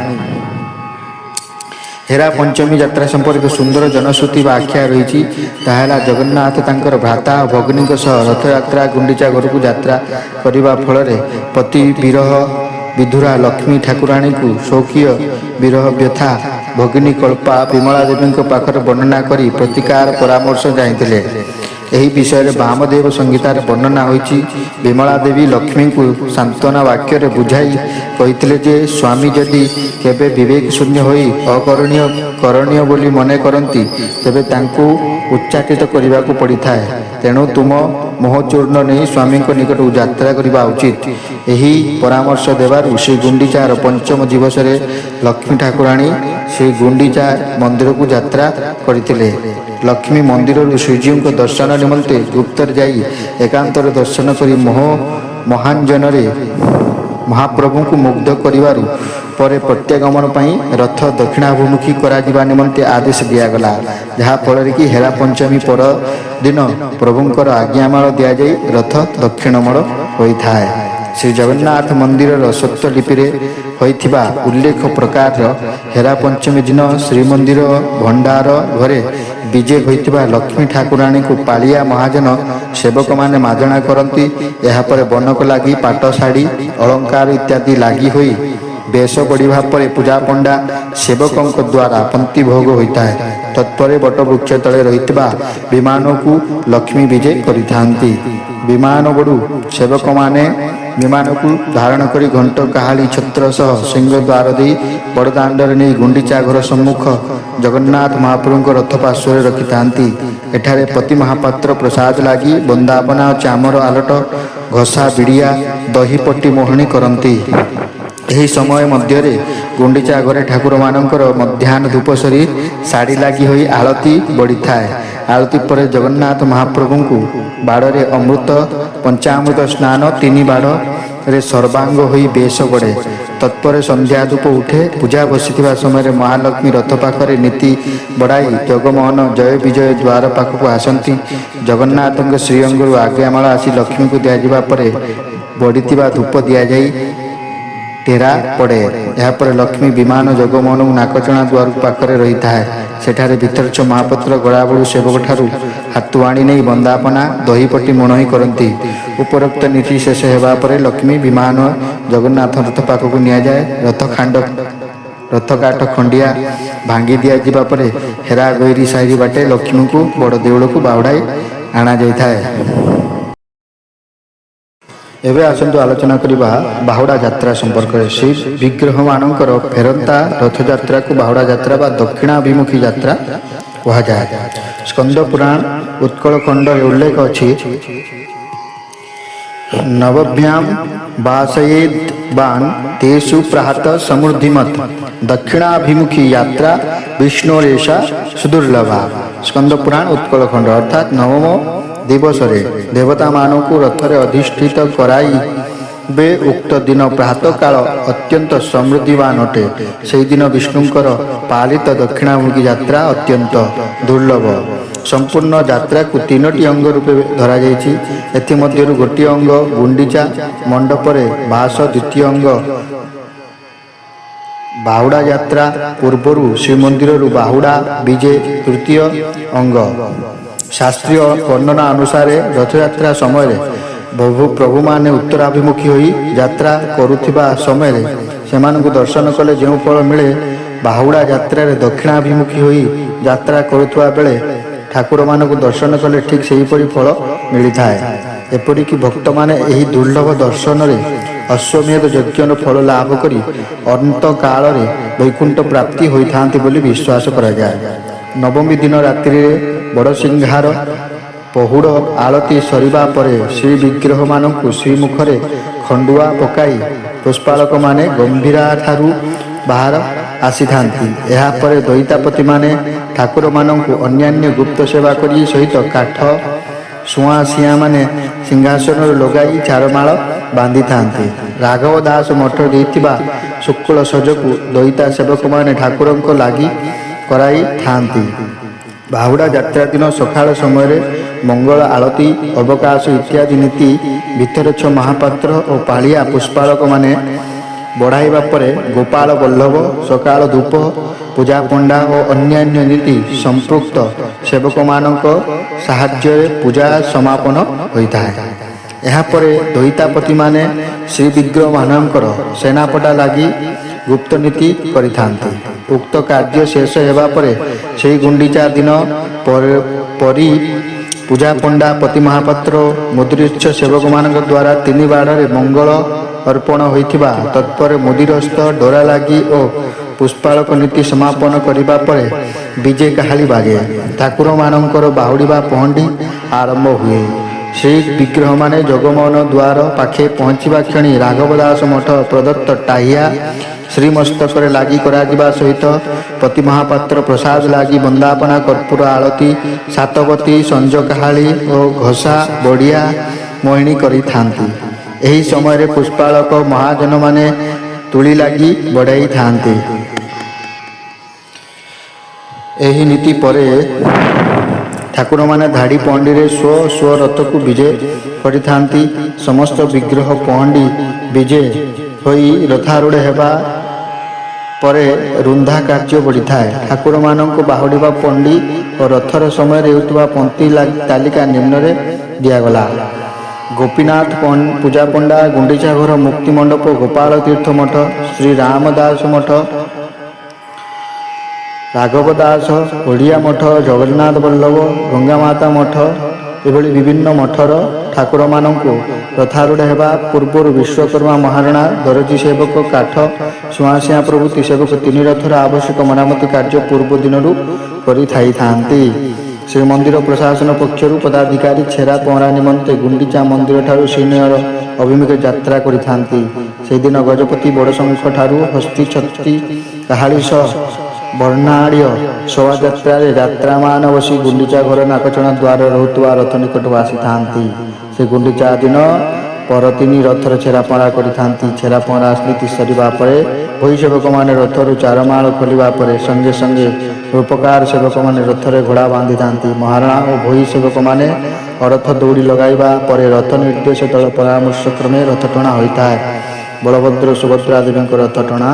हेरा पंचमी यात्रा संपर्क सुंदर जनश्रुति व आख्या रही। ताहेला जगन्नाथ तांकर भ्राता भगिनीक सह रथयात्रा गुंडीचा घर को यात्रा करने फल पति विरह विधुरा लक्ष्मी ठाकुराणी को शोकीय विरह व्यथा भगिनी कल्पा विमला देवी पाखर वर्णना करी प्रतिकार परामर्श जाइथिले। ଏହି ବିଷୟରେ ବାମଦେବ ସଂହିତାରେ ବର୍ଣ୍ଣନା ହୋଇଛି। ବିମଳା ଦେବୀ ଲକ୍ଷ୍ମୀଙ୍କୁ ସାନ୍ତ୍ୱନା ବାକ୍ୟରେ ବୁଝାଇ କହିଥିଲେ ଯେ ସ୍ୱାମୀ ଯଦି କେବେ ବିବେକ ଶୂନ୍ୟ ହୋଇ କରଣୀୟ ବୋଲି ମନେ କରନ୍ତି ତେବେ ତାଙ୍କୁ ଉଚ୍ଚାଟିତ କରିବାକୁ ପଡ଼ିଥାଏ। ତେଣୁ ତୁମ ମୋହଚୂର୍ଣ୍ଣ ନେଇ ସ୍ୱାମୀଙ୍କ ନିକଟକୁ ଯାତ୍ରା କରିବା ଉଚିତ। ଏହି ପରାମର୍ଶ ଦେବାରୁ ଶ୍ରୀ ଗୁଣ୍ଡିଚାର ପଞ୍ଚମ ଦିବସରେ ଲକ୍ଷ୍ମୀ ଠାକୁରାଣୀ ଶ୍ରୀ ଗୁଣ୍ଡିଚା ମନ୍ଦିରକୁ ଯାତ୍ରା କରିଥିଲେ। ଲକ୍ଷ୍ମୀ ମନ୍ଦିରରୁ ଶ୍ରୀଜୀଉଙ୍କ ଦର୍ଶନ ନିମନ୍ତେ ଗୁପ୍ତରେ ଯାଇ ଏକାନ୍ତରେ ଦର୍ଶନ କରି ମହାଞ୍ଜନରେ ମହାପ୍ରଭୁଙ୍କୁ ମୁଗ୍ଧ କରିବାରୁ ପରେ ପ୍ରତ୍ୟାଗମନ ପାଇଁ ରଥ ଦକ୍ଷିଣାଭିମୁଖୀ କରାଯିବା ନିମନ୍ତେ ଆଦେଶ ଦିଆଗଲା, ଯାହାଫଳରେ କି ହେରା ପଞ୍ଚମୀ ପରଦିନ ପ୍ରଭୁଙ୍କର ଆଜ୍ଞାମାଳ ଦିଆଯାଇ ରଥ ଦକ୍ଷିଣମୋଡ଼ ହୋଇଥାଏ। ଶ୍ରୀ ଜଗନ୍ନାଥ ମନ୍ଦିରର ସ୍ୱତ୍ତ୍ୱଲିପିରେ ହୋଇଥିବା ଉଲ୍ଲେଖ ପ୍ରକାରର ହେରା ପଞ୍ଚମୀ ଦିନ ଶ୍ରୀମନ୍ଦିର ଭଣ୍ଡାର ଘରେ ବିଜେ ହୋଇଥିବା ଲକ୍ଷ୍ମୀ ଠାକୁରାଣୀଙ୍କୁ ପାଳିଆ ମହାଜନ ସେବକମାନେ ମାଜଣା କରନ୍ତି। ଏହାପରେ ବନକ ଲାଗି ପାଟ ଶାଢ଼ୀ ଅଳଙ୍କାର ଇତ୍ୟାଦି ଲାଗି ହୋଇ ବେଶ ବଢ଼ିବା ପରେ ପୂଜା ପଣ୍ଡା ସେବକଙ୍କ ଦ୍ୱାରା ପନ୍ତି ଭୋଗ ହୋଇଥାଏ। ତତ୍ପରେ ବଟବୃକ୍ଷ ତଳେ ରହିଥିବା ବିମାନକୁ ଲକ୍ଷ୍ମୀ ବିଜେ କରିଥାନ୍ତି। ବିମାନ ବଡ଼ୁ ସେବକମାନେ ବିମାନକୁ ଧାରଣ କରି ଘଣ୍ଟ କାହାଳି ଛତ୍ର ସହ ସିଂହଦ୍ୱାର ଦେଇ ବଡ଼ଦାଣ୍ଡରେ ନେଇ ଗୁଣ୍ଡିଚା ଘର ସମ୍ମୁଖ ଜଗନ୍ନାଥ ମହାପ୍ରଭୁଙ୍କ ରଥ ପାର୍ଶ୍ୱରେ ରଖିଥାନ୍ତି। ଏଠାରେ ପ୍ରତି ମହାପାତ୍ର ପ୍ରସାଦ ଲାଗି ବନ୍ଦାପନା ଓ ଚାମର ଆଲଟ ଘଷା ବିଡ଼ିଆ ଦହିପଟି ମୋହଣି କରନ୍ତି। ଏହି ସମୟ ମଧ୍ୟରେ ଗୁଣ୍ଡିଚା ଘରେ ଠାକୁରମାନଙ୍କର ମଧ୍ୟାହ୍ନ ଧୂପ ସରି ଶାଢ଼ୀ ଲାଗି ହୋଇ ଆଳତି ବଢ଼ିଥାଏ। ଆଳତି ପରେ ଜଗନ୍ନାଥ ମହାପ୍ରଭୁଙ୍କୁ ବାଡ଼ରେ ଅମୃତ ପଞ୍ଚାମୃତ ସ୍ନାନ 3 ବାଡ଼ରେ ସର୍ବାଙ୍ଗ ହୋଇ ବେଶ ବଢ଼େ। ତତ୍ପରେ ସନ୍ଧ୍ୟା ଧୂପ ଉଠେ। ପୂଜା ବସିଥିବା ସମୟରେ ମହାଲକ୍ଷ୍ମୀ ରଥ ପାଖରେ ନୀତି ବଢ଼ାଇ ଜଗମୋହନ ଜୟ ବିଜୟ ଦ୍ୱାର ପାଖକୁ ଆସନ୍ତି। ଜଗନ୍ନାଥଙ୍କ ଶ୍ରୀଅଙ୍ଗରୁ ଆଜ୍ଞାମାଳ ଆସି ଲକ୍ଷ୍ମୀଙ୍କୁ ଦିଆଯିବା ପରେ ବଢ଼ିଥିବା ଧୂପ ଦିଆଯାଇ ଟେରା ପଡ଼େ। ଏହାପରେ ଲକ୍ଷ୍ମୀ ବିମାନ ଜଗମୋହନଙ୍କୁ ନାକଚଣା ଦ୍ୱାର ପାଖରେ ରହିଥାଏ। ସେଠାରେ ଭିତରଚ୍ଛ ମହାପାତ୍ର ଗଳାବଳୁ ସେବକଠାରୁ ହାତୁଆଣି ନେଇ ବନ୍ଦାପନା ଦହିପଟି ମଣୋହି କରନ୍ତି। ଉପରୋକ୍ତ ନୀତି ଶେଷ ହେବା ପରେ ଲକ୍ଷ୍ମୀ ବିମାନ ଜଗନ୍ନାଥ ରଥ ପାଖକୁ ନିଆଯାଏ। ରଥ କାଠ ଖଣ୍ଡିଆ ଭାଙ୍ଗି ଦିଆଯିବା ପରେ ହେରା ଗୈରୀ ସାହି ବାଟେ ଲକ୍ଷ୍ମୀଙ୍କୁ ବଡ଼ ଦେଉଳକୁ ବାହୁଡ଼ାଇ ଅଣାଯାଇଥାଏ। ଏବେ ଆସନ୍ତୁ ଆଲୋଚନା କରିବା ବାହୁଡ଼ା ଯାତ୍ରା ସମ୍ପର୍କରେ। ଶ୍ରୀ ବିଗ୍ରହମାନଙ୍କର ଫେରନ୍ତା ରଥଯାତ୍ରାକୁ ବାହୁଡ଼ା ଯାତ୍ରା ବା ଦକ୍ଷିଣାଭିମୁଖୀ ଯାତ୍ରା କୁହାଯାଏ। ସ୍କନ୍ଦ ପୁରାଣ ଉତ୍କଳ ଖଣ୍ଡରେ ଉଲ୍ଲେଖ ଅଛି, ନବଭ୍ୟାଂ ବାସୟେଦ୍ ବାନ୍ ତେଷୁ ପ୍ରାହତ ସମୃଦ୍ଧିମତ୍ ଦକ୍ଷିଣାଭିମୁଖୀ ଯାତ୍ରା ବିଷ୍ଣୁରେଷା ସୁଦୁର୍ଲଭା। ସ୍କନ୍ଦ ପୁରାଣ ଉତ୍କଳ ଖଣ୍ଡ ଅର୍ଥାତ୍ ନବମ ଦିବସରେ ଦେବତାମାନଙ୍କୁ ରଥରେ ଅଧିଷ୍ଠିତ କରାଇବେ। ଉକ୍ତ ଦିନ ପ୍ରାତଃକାଳ ଅତ୍ୟନ୍ତ ସମୃଦ୍ଧିବାନ ଅଟେ। ସେହିଦିନ ବିଷ୍ଣୁଙ୍କର ପାଳିତ ଦକ୍ଷିଣାଭିମୁଖୀ ଯାତ୍ରା ଅତ୍ୟନ୍ତ ଦୁର୍ଲଭ। ସମ୍ପୂର୍ଣ୍ଣ ଯାତ୍ରାକୁ 3ଟି ଅଙ୍ଗ ରୂପେ ଧରାଯାଇଛି। ଏଥିମଧ୍ୟରୁ ଗୋଟିଏ ଅଙ୍ଗ ଗୁଣ୍ଡିଚା ମଣ୍ଡପରେ ବାସ, ଦ୍ୱିତୀୟ ଅଙ୍ଗ ବାହୁଡ଼ା ଯାତ୍ରା ପୂର୍ବରୁ ଶ୍ରୀମନ୍ଦିରରୁ ବାହୁଡ଼ା ବିଜେ, ତୃତୀୟ ଅଙ୍ଗ ଶାସ୍ତ୍ରୀୟ ବର୍ଣ୍ଣନା ଅନୁସାରେ ରଥଯାତ୍ରା ସମୟରେ ପ୍ରଭୁମାନେ ଉତ୍ତରାଭିମୁଖୀ ହୋଇ ଯାତ୍ରା କରୁଥିବା ସମୟରେ ସେମାନଙ୍କୁ ଦର୍ଶନ କଲେ ଯେଉଁ ଫଳ ମିଳେ, ବାହୁଡ଼ା ଯାତ୍ରାରେ ଦକ୍ଷିଣାଭିମୁଖୀ ହୋଇ ଯାତ୍ରା କରୁଥିବା ବେଳେ ଠାକୁରମାନଙ୍କୁ ଦର୍ଶନ କଲେ ଠିକ୍ ସେହିପରି ଫଳ ମିଳିଥାଏ। ଏପରିକି ଭକ୍ତମାନେ ଏହି ଦୁର୍ଲଭ ଦର୍ଶନରେ ଅଶ୍ୱମେଧ ଯଜ୍ଞର ଫଳ ଲାଭ କରି ଅନ୍ତକାଳରେ ବୈକୁଣ୍ଠ ପ୍ରାପ୍ତି ହୋଇଥାନ୍ତି ବୋଲି ବିଶ୍ୱାସ କରାଯାଏ। ନବମୀ ଦିନ ରାତ୍ରିରେ ବଡ଼ସିଂହାର ପହୁଡ଼ ଆଳତି ସରିବା ପରେ ଶ୍ରୀବିଗ୍ରହମାନଙ୍କୁ ଶ୍ରୀମୁଖରେ ଖଣ୍ଡୁଆ ପକାଇ ପୁଷ୍ପାଳକମାନେ ଗମ୍ଭୀରାଠାରୁ ବାହାର ଆସିଥାନ୍ତି। ଏହାପରେ ଦଇତାପତିମାନେ ଠାକୁରମାନଙ୍କୁ ଅନ୍ୟାନ୍ୟ ଗୁପ୍ତ ସେବା କରି ସହିତ କାଠ ସୁଆଁସିଆମାନେ ସିଂହାସନରେ ଲଗାଇ ଚାରମାଳ ବାନ୍ଧିଥାନ୍ତି। ରାଘବ ଦାସ ମଠ ଦେଇଥିବା ଶୁକ୍ଳ ସଜକୁ ଦଇତା ସେବକମାନେ ଠାକୁରଙ୍କ ଲାଗି କରାଇଥାନ୍ତି। ବାହୁଡ଼ା ଯାତ୍ରା ଦିନ ସକାଳ ସମୟରେ ମଙ୍ଗଳ ଆଳତି, ଅବକାଶ ଇତ୍ୟାଦି ନୀତି ଭିତରଚ୍ଛ ମହାପାତ୍ର ଓ ପାଳିଆ ପୁଷ୍ପାଳକମାନେ ବଢ଼ାଇବା ପରେ ଗୋପାଳ ବଲ୍ଲଭ ସକାଳ ଧୂପ, ପୂଜା ପଣ୍ଡା ଓ ଅନ୍ୟାନ୍ୟ ନୀତି ସମ୍ପୃକ୍ତ ସେବକମାନଙ୍କ ସାହାଯ୍ୟରେ ପୂଜା ସମାପନ ହୋଇଥାଏ। ଏହାପରେ ଦଇତାପତିମାନେ ଶ୍ରୀବିଗ୍ରହମାନଙ୍କର ସେନାପଟା ଲାଗି ଗୁପ୍ତ ନୀତି କରିଥାନ୍ତି। ଉକ୍ତ କାର୍ଯ୍ୟ ଶେଷ ହେବା ପରେ ସେହି ଗୁଣ୍ଡିଚା ଦିନ ପରି ପୂଜା ପଣ୍ଡା ପତି ମହାପାତ୍ର ମୁଦିରସ୍ଥ ସେବକମାନଙ୍କ ଦ୍ୱାରା 3 ବାଡ଼ରେ ମଙ୍ଗଳ ଅର୍ପଣ ହୋଇଥିବା ତତ୍ପରେ ମୁଦିରସ୍ଥ ଡୋରା ଲାଗି ଓ ପୁଷ୍ପାଳକ ନୀତି ସମାପନ କରିବା ପରେ ବିଜେ କାହାଳି ବାଜେ। ଠାକୁରମାନଙ୍କର ବାହୁଡ଼ିବା ପହଣ୍ଡି ଆରମ୍ଭ ହୁଏ। ଶ୍ରୀ ବିଗ୍ରହମାନେ ଜଗମୋହନ ଦ୍ୱାର ପାଖେ ପହଞ୍ଚିବା କ୍ଷଣି ରାଘବ ଦାସ ମଠ ପ୍ରଦତ୍ତ ଟାହିଆ ଶ୍ରୀମସ୍ତକରେ ଲାଗି କରାଯିବା ସହିତ ପତି ମହାପାତ୍ର ପ୍ରସାଦ ଲାଗି ବନ୍ଦାପନା କର୍ପୂର ଆଳତି ସାତପତି ସଞ୍ଜ କାହାଳି ଓ ଘଷା ବଡ଼ିଆ ମୋହିଣୀ କରିଥାନ୍ତି। ଏହି ସମୟରେ ପୁଷ୍ପାଳକ ମହାଜନମାନେ ତୁଳି ଲାଗି ବଢ଼ାଇଥାନ୍ତି। ଏହି ନୀତି ପରେ ଠାକୁରମାନେ ଧାଡ଼ି ପହଣ୍ଡିରେ ସ୍ୱ ରଥକୁ ବିଜେ କରିଥାନ୍ତି। ସମସ୍ତ ବିଗ୍ରହ ପହଣ୍ଡି ବିଜେ ହୋଇ ରଥାରୂଢ଼ ହେବା ପରେ ରୁନ୍ଧା କାର୍ଯ୍ୟ ବଢ଼ିଥାଏ। ଠାକୁରମାନଙ୍କୁ ବାହୁଡ଼ିବା ପଣ୍ଡି ଓ ରଥର ସମୟରେ ହେଉଥିବା ପନ୍ତି ତାଲିକା ନିମ୍ନରେ ଦିଆଗଲା। ଗୋପୀନାଥ ପୂଜା ପଣ୍ଡା, ଗୁଣ୍ଡିଚା ଘର, ମୁକ୍ତି ମଣ୍ଡପ, ଗୋପାଳ ତୀର୍ଥ ମଠ, ଶ୍ରୀ ରାମଦାସ ମଠ, ରାଘବ ଦାସ, ଓଡ଼ିଆ ମଠ, ଜଗନ୍ନାଥ ବଲ୍ଲଭ, ଗଙ୍ଗାମାତା ମଠ ଏଭଳି ବିଭିନ୍ନ ମଠର ଠାକୁରମାନଙ୍କୁ ରଥାରୂଢ଼ ହେବା ପୂର୍ବରୁ ବିଶ୍ୱକର୍ମା ମହାରଣା, ଦରଜୀ ସେବକ, କାଠ ସୁଆଁସିଆ ପ୍ରଭୃତି ସେବକ ତିନି ରଥର ଆବଶ୍ୟକ ମରାମତି କାର୍ଯ୍ୟ ପୂର୍ବ ଦିନରୁ କରିଥାଇଥାନ୍ତି। ଶ୍ରୀମନ୍ଦିର ପ୍ରଶାସନ ପକ୍ଷରୁ ପଦାଧିକାରୀ ଛେରା ପହଁରା ନିମନ୍ତେ ଗୁଣ୍ଡିଚା ମନ୍ଦିରଠାରୁ ଶ୍ରୀନଗର ଅଭିମୁଖେ ଯାତ୍ରା କରିଥାନ୍ତି। ସେହିଦିନ ଗଜପତି ବଡ଼ଶଙ୍ଖ ଠାରୁ ହସ୍ତୀ ଛତି କାହାଳି ସହ ବର୍ଣ୍ଣାଢ଼୍ୟ ଶୋଭାଯାତ୍ରାରେ ଯାତ୍ରାମାନ ବସି ଗୁଣ୍ଡିଚା ଘର ନାକଚଣା ଦ୍ୱାର ରହୁଥିବା ରଥ ନିକଟକୁ ଆସିଥାନ୍ତି। ସେ ଗୁଣ୍ଡିଚା ଦିନ ପରଦିନି ରଥର ଛେରା ପହଁରା କରିଥାନ୍ତି। ଛେରା ପହଁରା ସ୍ଥିତି ସରିବା ପରେ ଭୋଇ ସେବକମାନେ ରଥରୁ ଚାରମାଳ ଖୋଲିବା ପରେ ସଙ୍ଗେ ସଙ୍ଗେ ରୂପକାର ସେବକମାନେ ରଥରେ ଘୋଡ଼ା ବାନ୍ଧିଥାନ୍ତି। ମହାରଣା ଓ ଭୋଇ ସେବକମାନେ ଅରଥ ଦୌଡ଼ି ଲଗାଇବା ପରେ ରଥ ନିର୍ଦ୍ଦେଶ ଦଳ ପରାମର୍ଶ କ୍ରମେ ରଥ ଟଣା ହୋଇଥାଏ। ବଳଭଦ୍ର ସୁଭଦ୍ରା ଦେବୀଙ୍କ ରଥ ଟଣା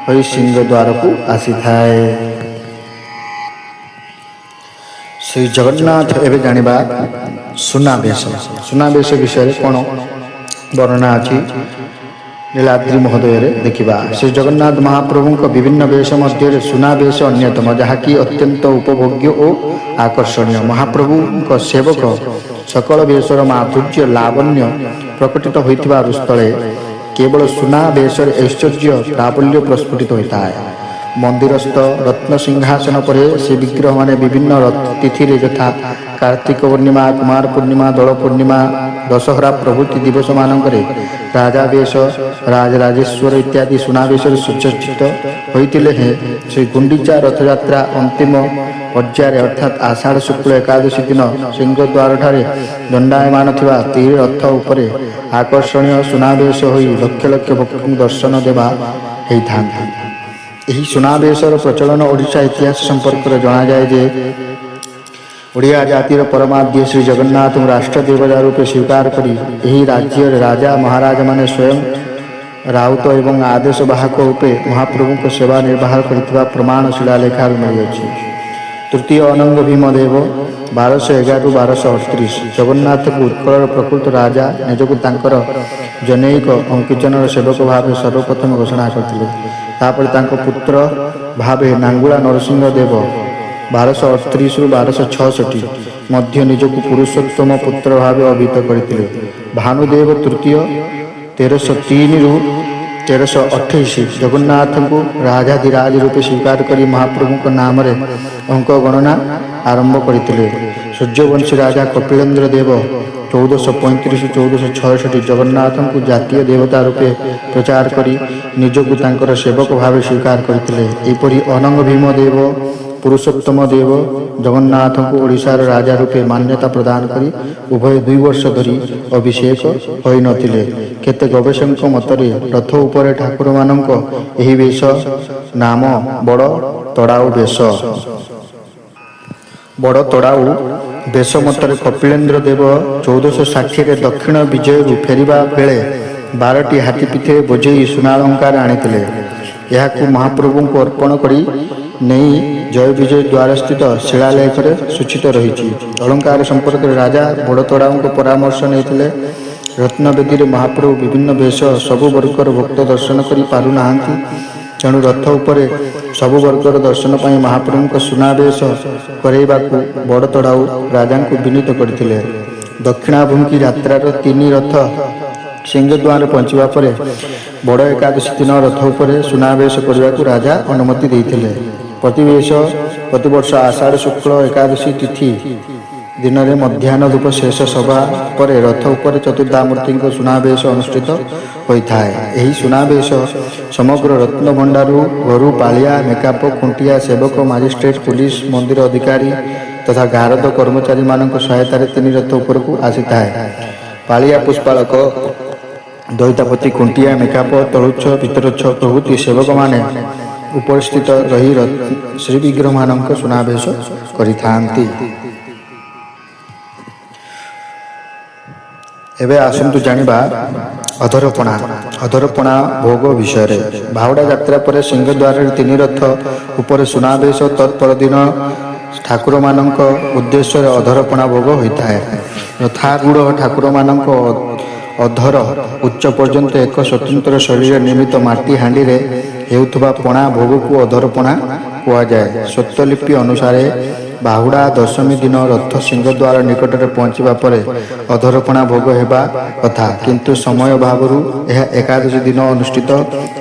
ହୋଇ ସିଂହ ଦ୍ୱାରକୁ ଆସିଥାଏ। ଶ୍ରୀ ଜଗନ୍ନାଥ ଏବେ ଜାଣିବା ସୁନାବେଶ। ସୁନାବେଶ ବିଷୟରେ କ'ଣ ବର୍ଣ୍ଣନା ଅଛି ନୀଳାଦ୍ରି ମହୋଦୟରେ ଦେଖିବା। ଶ୍ରୀ ଜଗନ୍ନାଥ ମହାପ୍ରଭୁଙ୍କ ବିଭିନ୍ନ ବେଶ ମଧ୍ୟରେ ସୁନାବେଶ ଅନ୍ୟତମ, ଯାହାକି ଅତ୍ୟନ୍ତ ଉପଭୋଗ୍ୟ ଓ ଆକର୍ଷଣୀୟ। ମହାପ୍ରଭୁଙ୍କ ସେବକ ସକଳ ବେଶର ମାଧୁର୍ଯ୍ୟ ଲାବଣ୍ୟ ପ୍ରକଟିତ ହୋଇଥିବାରୁ ସ୍ଥଳେ କେବଳ ସୁନାବେଶରେ ଐଶ୍ୱର୍ଯ୍ୟ ପ୍ରାବଲ୍ୟ ପ୍ରସ୍ଫୁଟିତ ହୋଇଥାଏ। ମନ୍ଦିରସ୍ଥ ରତ୍ନସିଂହାସନ ପରେ ସେ ବିଗ୍ରହମାନେ ବିଭିନ୍ନ ତିଥିରେ ଯଥା କାର୍ତ୍ତିକ ପୂର୍ଣ୍ଣିମା, କୁମାର ପୂର୍ଣ୍ଣିମା, ଦୋଳ ପୂର୍ଣ୍ଣିମା, ଦଶହରା ପ୍ରଭୃତି ଦିବସମାନଙ୍କରେ ରାଜାବେଶ, ରାଜରାଜେଶ୍ୱର ଇତ୍ୟାଦି ସୁନାବେଶରେ ସୁସଜ୍ଜିତ ହୋଇଥିଲେ ହେଁ ଶ୍ରୀ ଗୁଣ୍ଡିଚା ରଥଯାତ୍ରା ଅନ୍ତିମ ପର୍ଯ୍ୟାୟରେ ଅର୍ଥାତ୍ ଆଷାଢ଼ ଶୁକ୍ଳ ଏକାଦଶୀ ଦିନ ସିଂହଦ୍ୱାରଠାରେ ଦଣ୍ଡାୟମାନ ଥିବା ତିନି ରଥ ଉପରେ ଆକର୍ଷଣୀୟ ସୁନାବେଶ ହୋଇ ଲକ୍ଷ ଲକ୍ଷ ଭକ୍ତଙ୍କୁ ଦର୍ଶନ ଦେବା ହେଇଥାନ୍ତି। ଏହି ସୁନାବେଶର ପ୍ରଚଳନ ଓଡ଼ିଶା ଇତିହାସ ସମ୍ପର୍କରେ ଜଣାଯାଏ ଯେ ଓଡ଼ିଆ ଜାତିର ପରମାଦ୍ୟ ଶ୍ରୀ ଜଗନ୍ନାଥଙ୍କୁ ରାଷ୍ଟ୍ର ଦେବତା ରୂପେ ସ୍ୱୀକାର କରି ଏହି ରାଜ୍ୟର ରାଜା ମହାରାଜାମାନେ ସ୍ୱୟଂ ରାଉତ ଏବଂ ଆଦେଶ ବାହକ ରୂପେ ମହାପ୍ରଭୁଙ୍କ ସେବା ନିର୍ବାହ କରିଥିବା ପ୍ରମାଣ ଶିଳାଲେଖାରୁ ମିଳିଅଛି। ତୃତୀୟ ଅନଙ୍ଗ ଭୀମଦେବ 1211-1238 ଜଗନ୍ନାଥଙ୍କୁ ଉତ୍କଳର ପ୍ରକୃତ ରାଜା ନିଜକୁ ତାଙ୍କର ଜନୈକ ଅଙ୍କିଚନର ସେବକ ଭାବେ ସର୍ବପ୍ରଥମେ ଘୋଷଣା କରିଥିଲେ। ତାପରେ ତାଙ୍କ ପୁତ୍ର ଭାବେ ନାଙ୍ଗୁଳା ନରସିଂହ ଦେବ 1238-1266 ମଧ୍ୟ ନିଜକୁ ପୁରୁଷୋତ୍ତମ ପୁତ୍ର ଭାବେ ଅଭିହିତ କରିଥିଲେ। ଭାନୁଦେବ ତୃତୀୟ 1303-1328 ଜଗନ୍ନାଥଙ୍କୁ ରାଜାଧିରାଜ ରୂପେ ସ୍ୱୀକାର କରି ମହାପ୍ରଭୁଙ୍କ ନାମରେ ଅଙ୍କ ଗଣନା ଆରମ୍ଭ କରିଥିଲେ। ସୂର୍ଯ୍ୟବଂଶୀ ରାଜା କପିଳେନ୍ଦ୍ର ଦେବ 1435-1466 ଜଗନ୍ନାଥଙ୍କୁ ଜାତୀୟ ଦେବତା ରୂପେ ପ୍ରଚାର କରି ନିଜକୁ ତାଙ୍କର ସେବକ ଭାବେ ସ୍ୱୀକାର କରିଥିଲେ। ଏହିପରି ଅନଙ୍ଗ ଭୀମ ଦେବ ପୁରୁଷୋତ୍ତମ ଦେବ ଜଗନ୍ନାଥଙ୍କୁ ଓଡ଼ିଶାର ରାଜା ରୂପେ ମାନ୍ୟତା ପ୍ରଦାନ କରି ଉଭୟ 2 ବର୍ଷ ଧରି ଅଭିଷେକ ହୋଇନଥିଲେ। କେତେ ଗବେଷକଙ୍କ ମତରେ ରଥ ଉପରେ ଠାକୁରମାନଙ୍କ ଏହି ବେଶ ନାମ ବଡ଼ ତଡ଼ାଉ ବେଶ। ବଡ଼ ତଡ଼ାଉ ବେଶ ମତରେ କପିଳେନ୍ଦ୍ର ଦେବ 1460ରେ ଦକ୍ଷିଣ ବିଜୟରୁ ଫେରିବା ବେଳେ 12ଟି ହାତୀ ପିଠିରେ ବୋଝେଇ ସୁନାଳଙ୍କାର ଆଣିଥିଲେ। ଏହାକୁ ମହାପ୍ରଭୁଙ୍କୁ ଅର୍ପଣ କରି ନେଇ ଜୟ ବିଜୟ ଦ୍ୱାରସ୍ଥିତ ଶିଳାଲେଖରେ ସୂଚିତ ରହିଛି। ଅଳଙ୍କାର ସମ୍ପର୍କରେ ରାଜା ବଡ଼ତଡ଼ାଉଙ୍କ ପରାମର୍ଶ ନେଇଥିଲେ। ରତ୍ନବେଦୀରେ ମହାପ୍ରଭୁ ବିଭିନ୍ନ ବେଶ ସବୁ ବର୍ଗର ଭକ୍ତ ଦର୍ଶନ କରି ପାରୁନାହାନ୍ତି, ତେଣୁ ରଥ ଉପରେ ସବୁ ବର୍ଗର ଦର୍ଶନ ପାଇଁ ମହାପ୍ରଭୁଙ୍କ ସୁନାବେଶ କରାଇବାକୁ ବଡ଼ତଡ଼ାଉ ରାଜାଙ୍କୁ ବିନୀତ କରିଥିଲେ। ଦକ୍ଷିଣାଭିମୁଖୀ ଯାତ୍ରାର 3 ରଥ ସିଂହଦ୍ୱାରରେ ପହଞ୍ଚିବା ପରେ ବଡ଼ ଏକାଦଶୀ ଦିନ ରଥ ଉପରେ ସୁନାବେଶ କରିବାକୁ ରାଜା ଅନୁମତି ଦେଇଥିଲେ। ପ୍ରତିବର୍ଷ ଆଷାଢ଼ ଶୁକ୍ଳ ଏକାଦଶୀ ତିଥି ଦିନରେ ମଧ୍ୟାହ୍ନ ଧୂପ ଶେଷ ସଭା ପରେ ରଥ ଉପରେ ଚତୁର୍ଦ୍ଧାମୂର୍ତ୍ତିଙ୍କ ସୁନାବେଶ ଅନୁଷ୍ଠିତ ହୋଇଥାଏ। ଏହି ସୁନାବେଶ ସମଗ୍ର ରତ୍ନଭଣ୍ଡାରୁ ଘରୁ ପାଳିଆ, ମେକାପ, ଖୁଣ୍ଟିଆ, ସେବକ, ମାଜିଷ୍ଟ୍ରେଟ, ପୁଲିସ, ମନ୍ଦିର ଅଧିକାରୀ ତଥା ଗାରଦ କର୍ମଚାରୀମାନଙ୍କ ସହାୟତାରେ ତିନି ରଥ ଉପରକୁ ଆସିଥାଏ। ପାଳିଆ, ପୁଷ୍ପାଳକ, ଦଇତାପତି, ଖୁଣ୍ଟିଆ, ମେକାପ, ତଳୁଚ୍ଛ, ଭିତରଚ୍ଛ ପ୍ରଭୃତି ସେବକମାନେ ଉପସ୍ଥିତ ରହି ଶ୍ରୀବିଗ୍ରହମାନଙ୍କ ସୁନାବେଶ କରିଥାନ୍ତି। ଏବେ ଆସନ୍ତୁ ଜାଣିବା ଅଧରପଣା। ଅଧରପଣା ଭୋଗ ବିଷୟରେ। ବାହୁଡ଼ା ଯାତ୍ରା ପରେ ସିଂହଦ୍ୱାରରେ ତିନି ରଥ ଉପରେ ସୁନାବେଶ ତତ୍ପରଦିନ ଠାକୁରମାନଙ୍କ ଉଦ୍ଦେଶ୍ୟରେ ଅଧରପଣା ଭୋଗ ହୋଇଥାଏ। ରଥାରୂଢ଼ ଠାକୁରମାନଙ୍କ ଅଧର ଉଚ୍ଚ ପର୍ଯ୍ୟନ୍ତ ଏକ ସ୍ୱତନ୍ତ୍ର ଶୈଳୀରେ ନିର୍ମିତ ମାଟି ହାଣ୍ଡିରେ ହେଉଥିବା ପଣା ଭୋଗକୁ ଅଧରପଣା କୁହାଯାଏ। ସ୍ୱତ୍ତ୍ୱଲିପି ଅନୁସାରେ ବାହୁଡ଼ା ଦଶମୀ ଦିନ ରଥ ସିଂହଦ୍ୱାର ନିକଟରେ ପହଞ୍ଚିବା ପରେ ଅଧରପଣା ଭୋଗ ହେବା କଥା, କିନ୍ତୁ ସମୟ ଅଭାବରୁ ଏହା ଏକାଦଶୀ ଦିନ ଅନୁଷ୍ଠିତ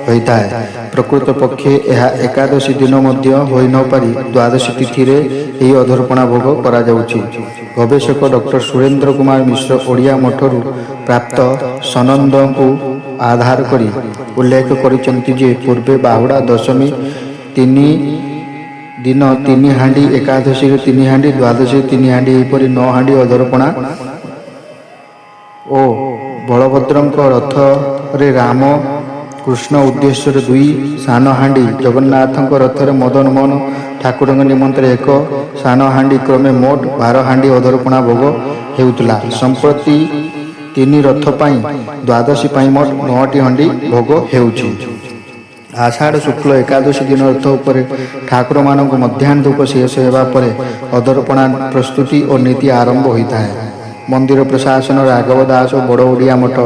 ହୋଇଥାଏ। ପ୍ରକୃତ ପକ୍ଷେ ଏହା ଏକାଦଶୀ ଦିନ ମଧ୍ୟ ହୋଇ ନପାରି ଦ୍ୱାଦଶୀ ତିଥିରେ ଏହି ଅଧରପଣା ଭୋଗ କରାଯାଉଛି। ଗବେଷକ ଡକ୍ଟର ସୁରେନ୍ଦ୍ର କୁମାର ମିଶ୍ର ଓଡ଼ିଆ ମଠରୁ ପ୍ରାପ୍ତ ସନନ୍ଦକୁ ଆଧାର କରି ଉଲ୍ଲେଖ କରିଛନ୍ତି ଯେ ପୂର୍ବେ ବାହୁଡ଼ା ଦଶମୀ ଦିନ 3 ହାଣ୍ଡି, ଏକାଦଶୀରେ 3 ହାଣ୍ଡି, ଦ୍ୱାଦଶୀରେ 3 ହାଣ୍ଡି, ଏହିପରି 9 ହାଣ୍ଡି ଅଧରପଣା ଓ ବଳଭଦ୍ରଙ୍କ ରଥରେ ରାମ କୃଷ୍ଣ ଉଦ୍ଦେଶ୍ୟରେ 2 ସାନ ହାଣ୍ଡି, ଜଗନ୍ନାଥଙ୍କ ରଥରେ ମଦନ ମୋହନ ଠାକୁରଙ୍କ ନିମନ୍ତରେ 1 ସାନ ହାଣ୍ଡି, କ୍ରମେ ମୋଟ 12 ହାଣ୍ଡି ଅଧରପଣା ଭୋଗ ହେଉଥିଲା। ସମ୍ପ୍ରତି 3 ରଥ ପାଇଁ ଦ୍ୱାଦଶୀ ପାଇଁ ମୋଟ 9ଟି ହାଣ୍ଡି ଭୋଗ ହେଉଛି। ଆଷାଢ଼ ଶୁକ୍ଳ ଏକାଦଶୀ ଦିନ ରଥ ଉପରେ ଠାକୁରମାନଙ୍କୁ ମଧ୍ୟାହ୍ନ ଧୂପ ଶେଷ ହେବା ପରେ ଅଧରପଣା ପ୍ରସ୍ତୁତି ଓ ନୀତି ଆରମ୍ଭ ହୋଇଥାଏ। ମନ୍ଦିର ପ୍ରଶାସନ ରାଘବ ଦାସ ଓ ବଡ଼ ଓଡ଼ିଆ ମଠ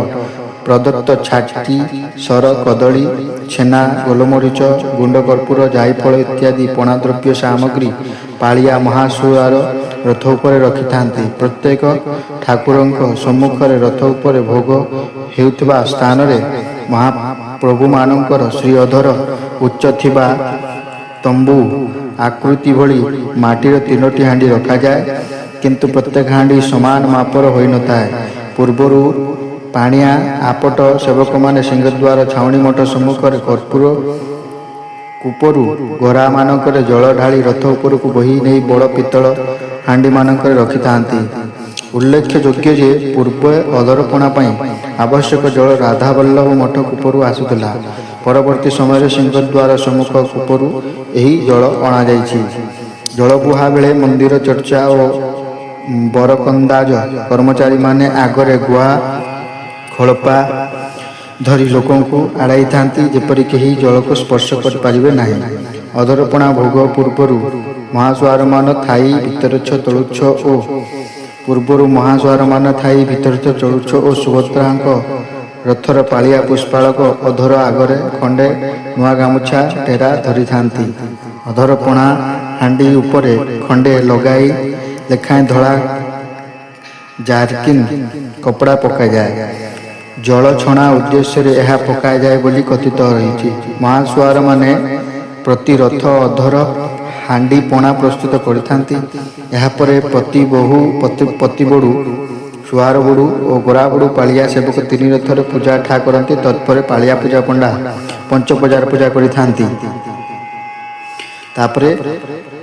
ପ୍ରଦତ୍ତ ଛାଟି, ସର, କଦଳୀ, ଛେନା, ଗୋଲମରିଚ, ଗୁଣ୍ଡ କର୍ପୂର, ଜାଇଫଳ ଇତ୍ୟାଦି ପଣାଦ୍ରବ୍ୟ ସାମଗ୍ରୀ ପାଳିଆ ମହାସୁଆର ରଥ ଉପରେ ରଖିଥାନ୍ତି। ପ୍ରତ୍ୟେକ ଠାକୁରଙ୍କ ସମ୍ମୁଖରେ ରଥ ଉପରେ ଭୋଗ ହେଉଥିବା ସ୍ଥାନରେ ମହାପ୍ରଭୁମାନଙ୍କର ଶ୍ରୀଅଧର ଉଚ୍ଚ ଥିବା ତମ୍ବୁ ଆକୃତି ଭଳି ମାଟିର 3ଟି ହାଣ୍ଡି ରଖାଯାଏ, କିନ୍ତୁ ପ୍ରତ୍ୟେକ ହାଣ୍ଡି ସମାନ ମାପର ହୋଇନଥାଏ। ପୂର୍ବରୁ ପାଣିଆ ଆପଟ ସେବକମାନେ ସିଂହଦ୍ୱାର ଛାଉଣି ମଠ ସମ୍ମୁଖରେ କର୍ପୂର କୂପରୁ ଗରାମାନଙ୍କରେ ଜଳ ଢାଳି ରଥ ଉପରକୁ ବୋହି ନେଇ ବଡ଼ ପିତ୍ତଳ ହାଣ୍ଡିମାନଙ୍କରେ ରଖିଥାନ୍ତି। ଉଲ୍ଲେଖଯୋଗ୍ୟ ଯେ ପୂର୍ବେ ଅଧରପଣା ପାଇଁ ଆବଶ୍ୟକ ଜଳ ରାଧାବଲ୍ଲଭ ମଠ କୂପରୁ ଆସୁଥିଲା। ପରବର୍ତ୍ତୀ ସମୟରେ ସିଂହଦ୍ୱାର ସମ୍ମୁଖ କୂପରୁ ଏହି ଜଳ ଅଣାଯାଇଛି। ଜଳ ବୁହା ବେଳେ ମନ୍ଦିର ଚର୍ଚ୍ଚା ଓ ବରକନ୍ଦାଜ କର୍ମଚାରୀମାନେ ଆଗରେ ଗୁଆ ଖୋଳପା ଧରି ଲୋକଙ୍କୁ ଆଡ଼ାଇଥାନ୍ତି, ଯେପରି କେହି ଜଳକୁ ସ୍ପର୍ଶ କରିପାରିବେ ନାହିଁ। ଅଧରପଣା ଭୋଗ ପୂର୍ବରୁ ମହାସୁଆରମାନ ଥାଇ ଭିତରଚ୍ଛ ଚଳୁଚ୍ଛ ଓ ସୁଭଦ୍ରାଙ୍କ ରଥର ପାଳିଆ ପୁଷ୍ପାଳକ ଅଧର ଆଗରେ ଖଣ୍ଡେ ନୂଆ ଗାମୁଛା ଟେରା ଧରିଥାନ୍ତି। ଅଧରପଣା ହାଣ୍ଡି ଉପରେ ଖଣ୍ଡେ ଲଗାଇ ଲେଖାଏଁ ଧଳା ଜାରକିନ କପଡ଼ା ପକାଯାଏ। ଜଳ ଛଣା ଉଦ୍ଦେଶ୍ୟରେ ଏହା ପକାଯାଏ ବୋଲି କଥିତ ରହିଛି। ମହାସୁଆରମାନେ ପ୍ରତି ରଥ ଅଧର ହାଣ୍ଡି ପଣା ପ୍ରସ୍ତୁତ କରିଥାନ୍ତି। ଏହାପରେ ପତିବଡ଼ୁ, ସୁଆରବଡ଼ୁ ଓ ଗୋରାବଡ଼ୁ ପାଳିଆ ସେବକ 3 ରଥରେ ପୂଜା ଠା କରନ୍ତି। ତତ୍ପରେ ପାଳିଆ ପୂଜା ପଣ୍ଡା ପଞ୍ଚପଜାର ପୂଜା କରିଥାନ୍ତି। ତାପରେ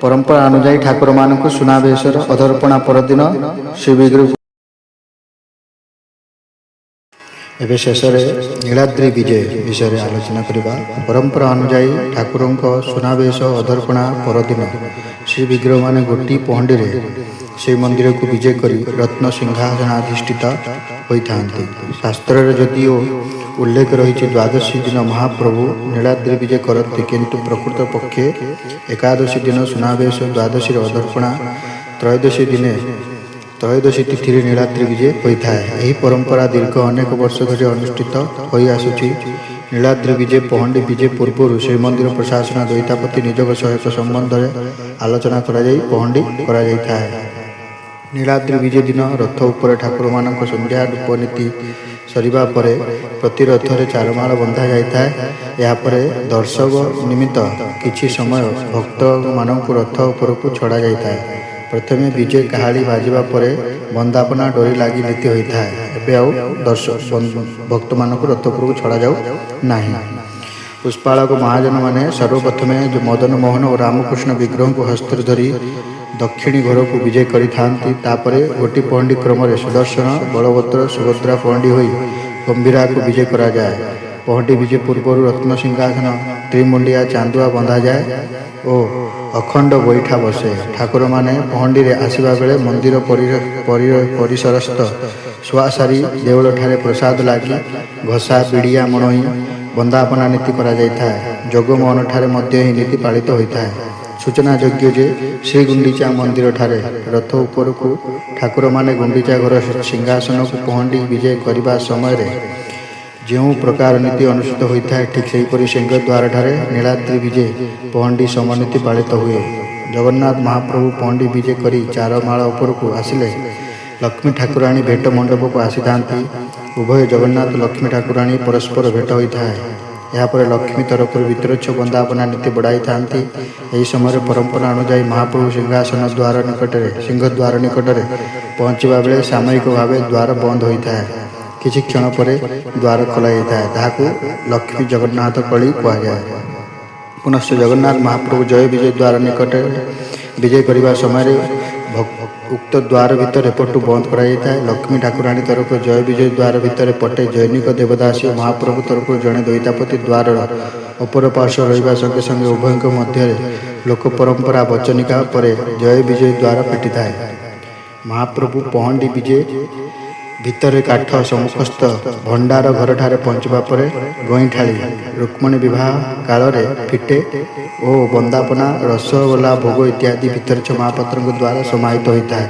ପରମ୍ପରା ଅନୁଯାୟୀ ଠାକୁରମାନଙ୍କୁ ସୁନାବେଶର ଅଧରପଣା ପରଦିନ ଶ୍ରୀବିଗ୍ରହ। ଏବେ ଶେଷରେ ନୀଳାଦ୍ରି ବିଜେ ବିଷୟରେ ଆଲୋଚନା କରିବା। ପରମ୍ପରା ଅନୁଯାୟୀ ଠାକୁରଙ୍କ ସୁନାବେଶ ଅଧରପଣା ପରଦିନ ଶ୍ରୀବିଗ୍ରହମାନେ ଗୋଟି ପହଣ୍ଡିରେ ଶ୍ରୀମନ୍ଦିରକୁ ବିଜେ କରି ରତ୍ନ ସିଂହାସନାଧିଷ୍ଠିତ ହୋଇଥାନ୍ତି। ଶାସ୍ତ୍ରରେ ଯଦିଓ ଉଲ୍ଲେଖ ରହିଛି ଦ୍ୱାଦଶୀ ଦିନ ମହାପ୍ରଭୁ ନୀଳାଦ୍ରି ବିଜେ କରନ୍ତି, କିନ୍ତୁ ପ୍ରକୃତ ପକ୍ଷେ ଏକାଦଶୀ ଦିନ ସୁନାବେଶ, ଦ୍ୱାଦଶୀରେ ଅଧରପଣା, ତ୍ରୟୋଦଶୀ ତିଥିରେ ନୀଳାଦ୍ରି ବିଜେ ହୋଇଥାଏ। ଏହି ପରମ୍ପରା ଦୀର୍ଘ ଅନେକ ବର୍ଷ ଧରି ଅନୁଷ୍ଠିତ ହୋଇ ଆସୁଛି। ନୀଳାଦ୍ରି ବିଜେ, ପହଣ୍ଡି ବିଜେ ପୂର୍ବରୁ ଶ୍ରୀମନ୍ଦିର ପ୍ରଶାସନ ଦଇତାପତି ନିଯୋଗ ସହାୟକ ସମ୍ବନ୍ଧରେ ଆଲୋଚନା କରାଯାଇ ପହଣ୍ଡି କରାଯାଇଥାଏ। ନୀଳାଦ୍ରି ବିଜେ ଦିନ ରଥ ଉପରେ ଠାକୁରମାନଙ୍କ ସନ୍ଧ୍ୟା ଧୂପ ନୀତି ସରିବା ପରେ ପ୍ରତି ରଥରେ ଚାରମାଳ ବନ୍ଧା ଯାଇଥାଏ। ଏହାପରେ ଦର୍ଶକ ନିମିତ୍ତ କିଛି ସମୟ ଭକ୍ତମାନଙ୍କୁ ରଥ ଉପରକୁ ଛଡ଼ା ଯାଇଥାଏ। ପ୍ରଥମେ ବିଜେ କାହାଳି ବାଜିବା ପରେ ବନ୍ଦାପନା ଡୋରି ଲାଗି ନୀତି ହୋଇଥାଏ। ଏବେ ଆଉ ଭକ୍ତମାନଙ୍କୁ ରଥ ଉପରକୁ ଛଡ଼ାଯାଉ ନାହିଁ। ପୁଷ୍ପାଳକ ମହାଜନମାନେ ସର୍ବପ୍ରଥମେ ମଦନ ମୋହନ ଓ ରାମକୃଷ୍ଣ ବିଗ୍ରହଙ୍କୁ ହସ୍ତରେ ଧରି ଦକ୍ଷିଣୀ ଘରକୁ ବିଜେ କରିଥାନ୍ତି। ତାପରେ ଗୋଟି ପହଣ୍ଡି କ୍ରମରେ ସୁଦର୍ଶନ, ବଳଭଦ୍ର, ସୁଭଦ୍ରା ପହଣ୍ଡି ହୋଇ ଗମ୍ଭୀରାକୁ ବିଜେ କରାଯାଏ। ପହଣ୍ଡି ବିଜେ ପୂର୍ବରୁ ରତ୍ନସିଂହାସନ, ତ୍ରିମୁଣ୍ଡିଆ ଚାନ୍ଦୁଆ ବନ୍ଧାଯାଏ ଓ ଅଖଣ୍ଡ ବୈଠା ବସେ। ଠାକୁରମାନେ ପହଣ୍ଡିରେ ଆସିବା ବେଳେ ମନ୍ଦିର ପରିସରସ୍ଥ ଶୁଆସାରି ଦେଉଳଠାରେ ପ୍ରସାଦ ଲାଗି ଘଷା, ବିଡ଼ିଆ, ମଣୋହି ବନ୍ଦାପନା ନୀତି କରାଯାଇଥାଏ। ଜଗମୋହନଠାରେ ମଧ୍ୟ ଏହି ନୀତି ପାଳିତ ହୋଇଥାଏ। ସୂଚନାଯୋଗ୍ୟ ଯେ ଶ୍ରୀଗୁଣ୍ଡିଚା ମନ୍ଦିରଠାରେ ରଥ ଉପରକୁ ଠାକୁରମାନେ ଗୁଣ୍ଡିଚା ଘର ସିଂହାସନକୁ ପହଣ୍ଡି ବିଜେ କରିବା ସମୟରେ ଯେଉଁ ପ୍ରକାର ନୀତି ଅନୁଷ୍ଠିତ ହୋଇଥାଏ, ଠିକ୍ ସେହିପରି ସିଂହଦ୍ୱାରଠାରେ ନୀଳାଦ୍ରି ବିଜେ ପହଣ୍ଡି ସମନୀତି ପାଳିତ ହୁଏ। ଜଗନ୍ନାଥ ମହାପ୍ରଭୁ ପହଣ୍ଡି ବିଜେ କରି ଚାରମାଳ ଉପରକୁ ଆସିଲେ ଲକ୍ଷ୍ମୀ ଠାକୁରାଣୀ ଭେଟ ମଣ୍ଡପକୁ ଆସିଥାନ୍ତି। ଉଭୟ ଜଗନ୍ନାଥ ଲକ୍ଷ୍ମୀ ଠାକୁରାଣୀ ପରସ୍ପର ଭେଟ ହୋଇଥାଏ। ଏହାପରେ ଲକ୍ଷ୍ମୀ ତରଫରୁ ଭିତରଚ୍ଛ ବନ୍ଦାପନା ନୀତି ବଢ଼ାଇଥାନ୍ତି। ଏହି ସମୟରେ ପରମ୍ପରା ଅନୁଯାୟୀ ମହାପ୍ରଭୁ ସିଂହଦ୍ୱାର ନିକଟରେ ପହଞ୍ଚିବା ବେଳେ ସାମୟିକ ଭାବେ ଦ୍ୱାର ବନ୍ଦ ହୋଇଥାଏ। କିଛି କ୍ଷଣ ପରେ ଦ୍ୱାର ଖୋଲାଯାଇଥାଏ। ତାହାକୁ ଲକ୍ଷ୍ମୀ ଜଗନ୍ନାଥ କଳି କୁହାଯାଏ। ପୁନଶ୍ଚ ଜଗନ୍ନାଥ ମହାପ୍ରଭୁ ଜୟ ବିଜୟ ଦ୍ୱାର ନିକଟରେ ବିଜେ କରିବା ସମୟରେ ଉକ୍ତ ଦ୍ୱାର ଭିତର ଏପଟୁ ବନ୍ଦ କରାଯାଇଥାଏ। ଲକ୍ଷ୍ମୀ ଠାକୁରାଣୀ ତରଫରୁ ଜୟ ବିଜୟ ଦ୍ୱାର ଭିତରେ ପଟେ ଜୈନିକ ଦେବଦାସୀ ଓ ମହାପ୍ରଭୁ ତରଫରୁ ଜଣେ ଦଇତାପତି ଦ୍ୱାରର ଅପର ପାର୍ଶ୍ୱ ରହିବା ସଙ୍ଗେ ସଙ୍ଗେ ଉଭୟଙ୍କ ମଧ୍ୟରେ ଲୋକ ପରମ୍ପରା ବଚନିକା ପରେ ଜୟ ବିଜୟ ଦ୍ୱାର ଫିଟିଥାଏ। ମହାପ୍ରଭୁ ପହଣ୍ଡି ବିଜେ ଭିତରେ କାଠ ସମ୍ମୁଖସ୍ଥ ଭଣ୍ଡାର ଘରଠାରେ ପହଞ୍ଚିବା ପରେ ଗଇଁଠାଳି ରୁକ୍ମଣୀ ବିବାହ କାଳରେ ଫିଟେ ଓ ବନ୍ଦାପନା, ରସଗୋଲା ଭୋଗ ଇତ୍ୟାଦି ଭିତରଚ୍ଛ ମହାପାତ୍ରଙ୍କ ଦ୍ୱାରା ସମାହିତ ହୋଇଥାଏ।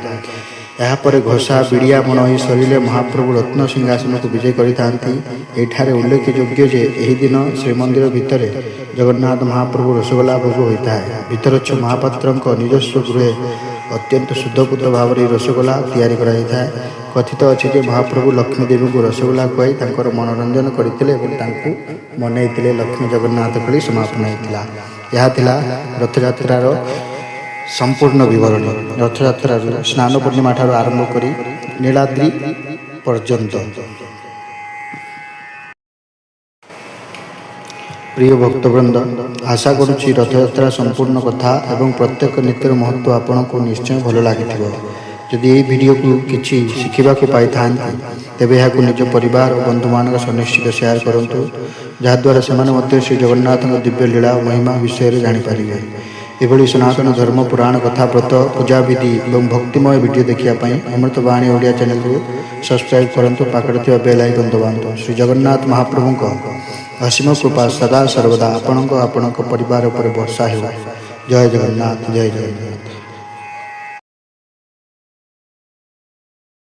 ଏହାପରେ ଘଷା, ବିଡ଼ିଆ, ମଣୋହି ସରିଲେ ମହାପ୍ରଭୁ ରତ୍ନ ସିଂହାସନକୁ ବିଜେ କରିଥାନ୍ତି। ଏଠାରେ ଉଲ୍ଲେଖଯୋଗ୍ୟ ଯେ ଏହି ଦିନ ଶ୍ରୀମନ୍ଦିର ଭିତରେ ଜଗନ୍ନାଥ ମହାପ୍ରଭୁ ରସଗୋଲା ଭୋଗ ହୋଇଥାଏ। ଭିତରଚ୍ଛ ମହାପାତ୍ରଙ୍କ ନିଜସ୍ୱ ଗୃହେ ଅତ୍ୟନ୍ତ ଶୁଦ୍ଧପୂତ ଭାବରେ ରସଗୋଲା ତିଆରି କରାଯାଇଥାଏ। କଥିତ ଅଛି ଯେ ମହାପ୍ରଭୁ ଲକ୍ଷ୍ମୀ ଦେବୀଙ୍କୁ ରସଗୋଲା ଖୁଆଇ ତାଙ୍କର ମନୋରଞ୍ଜନ କରିଥିଲେ ଏବଂ ତାଙ୍କୁ ମନେଇଥିଲେ। ଲକ୍ଷ୍ମୀ ଜଗନ୍ନାଥ କଳି ସମାପନ ହୋଇଥିଲା। ଏହା ଥିଲା ରଥଯାତ୍ରାର ସମ୍ପୂର୍ଣ୍ଣ ବିବରଣୀ। ରଥଯାତ୍ରାରୁ ସ୍ନାନ ପୂର୍ଣ୍ଣିମା ଠାରୁ ଆରମ୍ଭ କରି ନୀଳାଦ୍ରି ପର୍ଯ୍ୟନ୍ତ। ପ୍ରିୟ ଭକ୍ତବୃନ୍ଦ, ଆଶା କରୁଛି ରଥଯାତ୍ରା ସମ୍ପୂର୍ଣ୍ଣ କଥା ଏବଂ ପ୍ରତ୍ୟେକ ନୀତିର ମହତ୍ତ୍ୱ ଆପଣଙ୍କୁ ନିଶ୍ଚୟ ଭଲ ଲାଗିଥିବ। ଯଦି ଏହି ଭିଡ଼ିଓକୁ କିଛି ଶିଖିବାକୁ ପାଇଥାନ୍ତି, ତେବେ ଏହାକୁ ନିଜ ପରିବାର ଓ ବନ୍ଧୁମାନଙ୍କ ସହ ନିଶ୍ଚିତ ସେୟାର କରନ୍ତୁ, ଯାହାଦ୍ୱାରା ସେମାନେ ମଧ୍ୟ ଶ୍ରୀ ଜଗନ୍ନାଥଙ୍କ ଦିବ୍ୟ ଲୀଳା ଓ ମହିମା ବିଷୟରେ ଜାଣିପାରିବେ। ଏଭଳି ସନାତନ ଧର୍ମ, ପୁରାଣ, କଥା, ବ୍ରତ, ପୂଜାବିଧି ଏବଂ ଭକ୍ତିମୟ ଭିଡ଼ିଓ ଦେଖିବା ପାଇଁ ଅମୃତବାଣୀ ଓଡ଼ିଆ ଚ୍ୟାନେଲକୁ ସବସ୍କ୍ରାଇବ୍ କରନ୍ତୁ। ପାଖରେ ଥିବା ବେଲ୍ ଆଇକନ୍ ଦବାନ୍ତୁ। ଶ୍ରୀ ଜଗନ୍ନାଥ ମହାପ୍ରଭୁଙ୍କ ଅସୀମ କୃପା ସଦା ସର୍ବଦା ଆପଣଙ୍କ ପରିବାର ଉପରେ ବର୍ଷା ହେଉ। ଜୟ ଜଗନ୍ନାଥ, ଜୟ ଜଗନ୍ନାଥ।